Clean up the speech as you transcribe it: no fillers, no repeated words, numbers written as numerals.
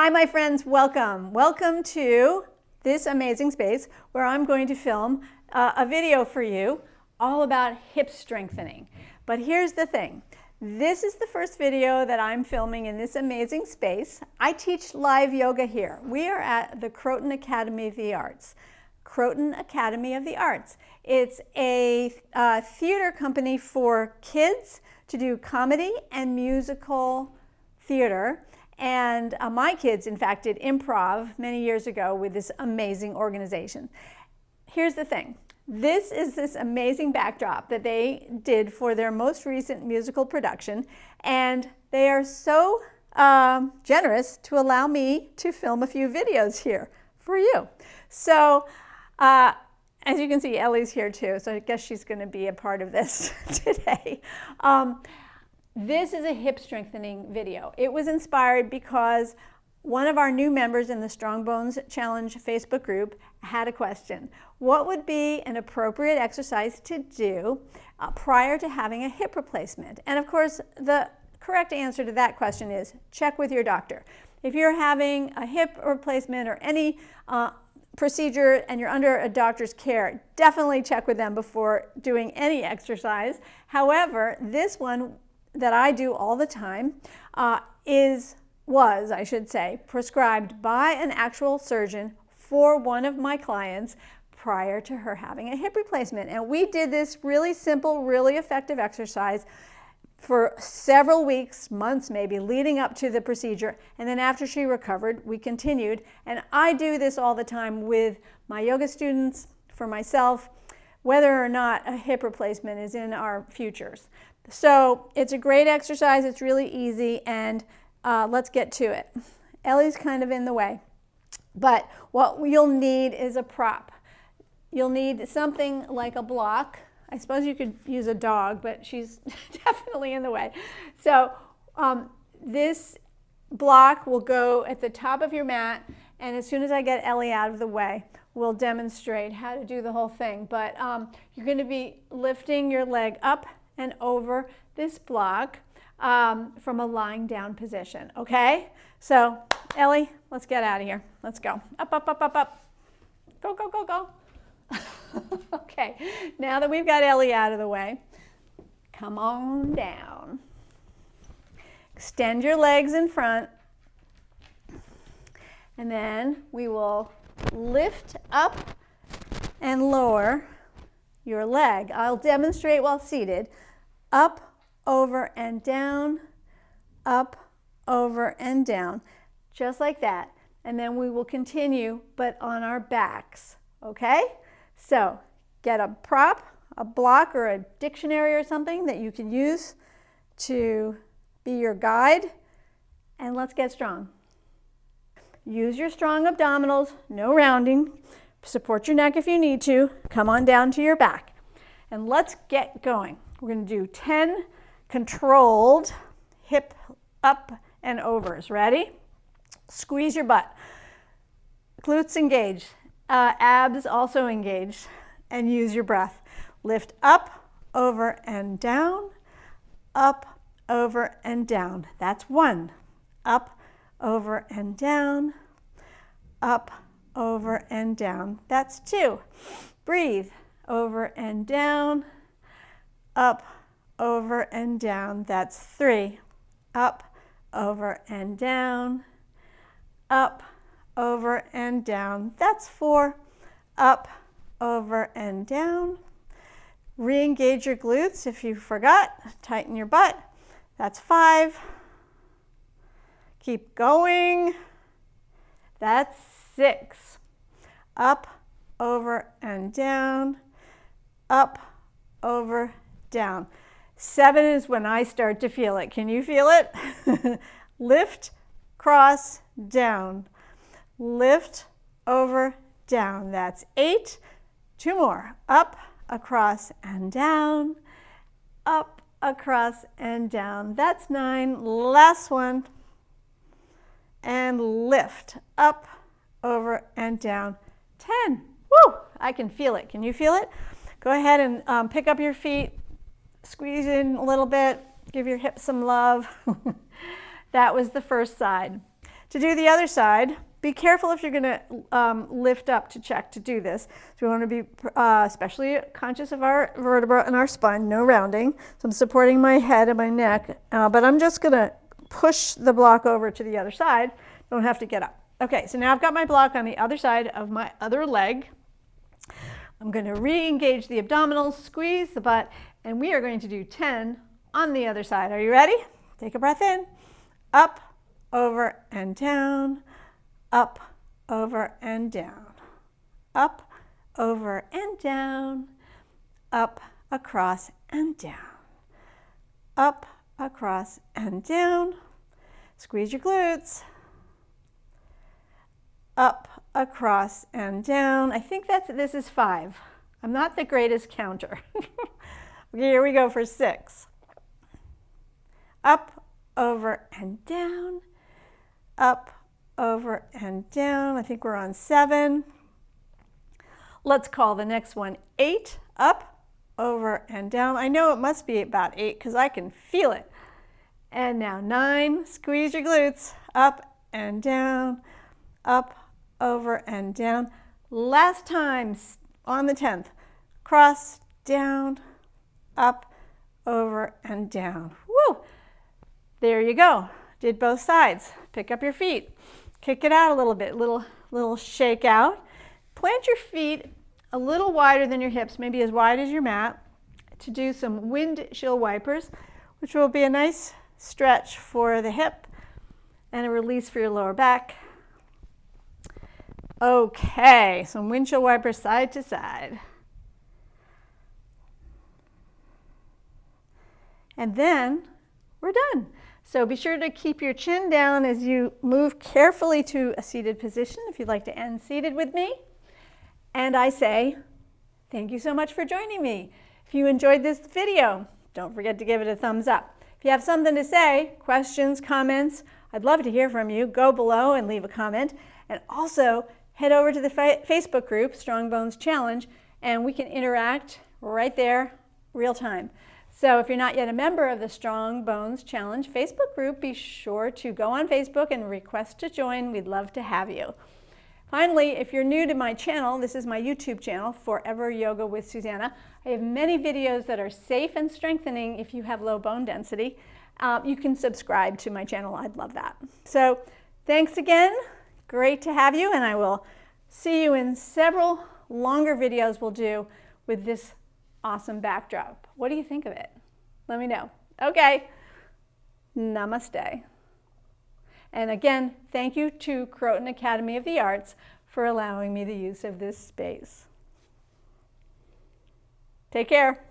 Hi, my friends, welcome. Welcome to this amazing space where I'm going to film a video for you all about hip strengthening. But here's the thing. This is the first video that I'm filming in this amazing space. I teach live yoga here. We are at the Croton Academy of the Arts. Croton Academy of the Arts. It's a theater company for kids to do comedy and musical theater. And my kids, in fact, did improv many years ago with this amazing organization. Here's the thing. This is this amazing backdrop that they did for their most recent musical production. And they are so generous to allow me to film a few videos here for you. So, as you can see, Ellie's here too. So I guess she's going to be a part of this today. This is a hip strengthening video. It was inspired because one of our new members in the Strong Bones Challenge Facebook group had a question. What would be an appropriate exercise to do prior to having a hip replacement? And of course, the correct answer to that question is check with your doctor. If you're having a hip replacement or any procedure and you're under a doctor's care, definitely check with them before doing any exercise. However, this one that I do all the time was prescribed by an actual surgeon for one of my clients prior to her having a hip replacement. And we did this really simple, really effective exercise for several weeks, months maybe, leading up to the procedure. And then after she recovered, we continued. And I do this all the time with my yoga students, for myself, whether or not a hip replacement is in our futures. So it's a great exercise, it's really easy, and let's get to it. Ellie's kind of in the way, but what you'll need is a prop. You'll need something like a block. I suppose you could use a dog, but she's definitely in the way. So this block will go at the top of your mat, and as soon as I get Ellie out of the way, we'll demonstrate how to do the whole thing. But you're going to be lifting your leg up and over this block from a lying down position, okay? So, Ellie, let's get out of here. Let's go. Up, up, up, up, up. Go, go, go, go. Okay, now that we've got Ellie out of the way, come on down. Extend your legs in front. And then we will lift up and lower your leg. I'll demonstrate while seated. Up, over, and down, up, over, and down, just like that. And then we will continue, but on our backs, okay? So get a prop, a block, or a dictionary or something that you can use to be your guide, and let's get strong. Use your strong abdominals, no rounding. Support your neck if you need to. Come on down to your back. And let's get going. We're going to do 10 controlled hip up and overs. Ready? Squeeze your butt. Glutes engaged. Abs also engaged. And use your breath. Lift up, over, and down. Up, over, and down. That's one. Up, over, and down. Up, over, and down. That's two. Breathe. Over and down. Up, over, and down. That's three. Up, over, and down. Up, over, and down. That's four. Up, over, and down. Re-engage your glutes if you forgot. Tighten your butt. That's five. Keep going. That's six. Up, over, and down. Up, over, down. 7 is when I start to feel it. Can you feel it? Lift, cross, down. Lift, over, down. That's 8. 2 more. Up, across, and down. Up, across, and down. That's 9. Last one. And lift. Up, over, and down. 10. Woo! I can feel it. Can you feel it? Go ahead and pick up your feet. Squeeze in a little bit. Give your hips some love. That was the first side. to do the other side. Be careful if you're going to lift up to check to do this. So we want to be especially conscious of our vertebra and our spine, no rounding. So I'm supporting my head and my neck, but I'm just going to push the block over to the other side. Don't have to get up. Okay, so now I've got my block on the other side of my other leg. I'm going to re-engage the abdominals, squeeze the butt, and we are going to do 10 on the other side. Are you ready? Take a breath in, up, over, and down. Up, over, and down. Up, over, and down. Up, across, and down. Up, across, and down. Squeeze your glutes. Up, across, and down. I think this is 5. I'm not the greatest counter. Okay, here we go for 6. Up, over, and down. Up, over, and down. I think we're on 7. Let's call the next one 8. Up, over, and down. I know it must be about 8 because I can feel it. And now 9. Squeeze your glutes. Up and down. Up, over, and down. Last time on the 10th. Cross, down, up, over, and down. Woo! There you go. Did both sides. Pick up your feet. Kick it out a little bit, little shake out. Plant your feet a little wider than your hips, maybe as wide as your mat, to do some windshield wipers, which will be a nice stretch for the hip and a release for your lower back. Okay, some windshield wipers side to side. And then we're done. So be sure to keep your chin down as you move carefully to a seated position if you'd like to end seated with me. And I say, thank you so much for joining me. If you enjoyed this video, don't forget to give it a thumbs up. If you have something to say, questions, comments, I'd love to hear from you. Go below and leave a comment. And also head over to the Facebook group, Strong Bones Challenge, and we can interact right there, real time. So if you're not yet a member of the Strong Bones Challenge Facebook group, be sure to go on Facebook and request to join. We'd love to have you. Finally, if you're new to my channel, this is my YouTube channel, Forever Yoga with Susanna. I have many videos that are safe and strengthening if you have low bone density. You can subscribe to my channel. I'd love that. So thanks again. Great to have you, and I will see you in several longer videos we'll do with this awesome backdrop. What do you think of it? Let me know. Okay, namaste. And again, thank you to Croton Academy of the Arts for allowing me the use of this space. Take care.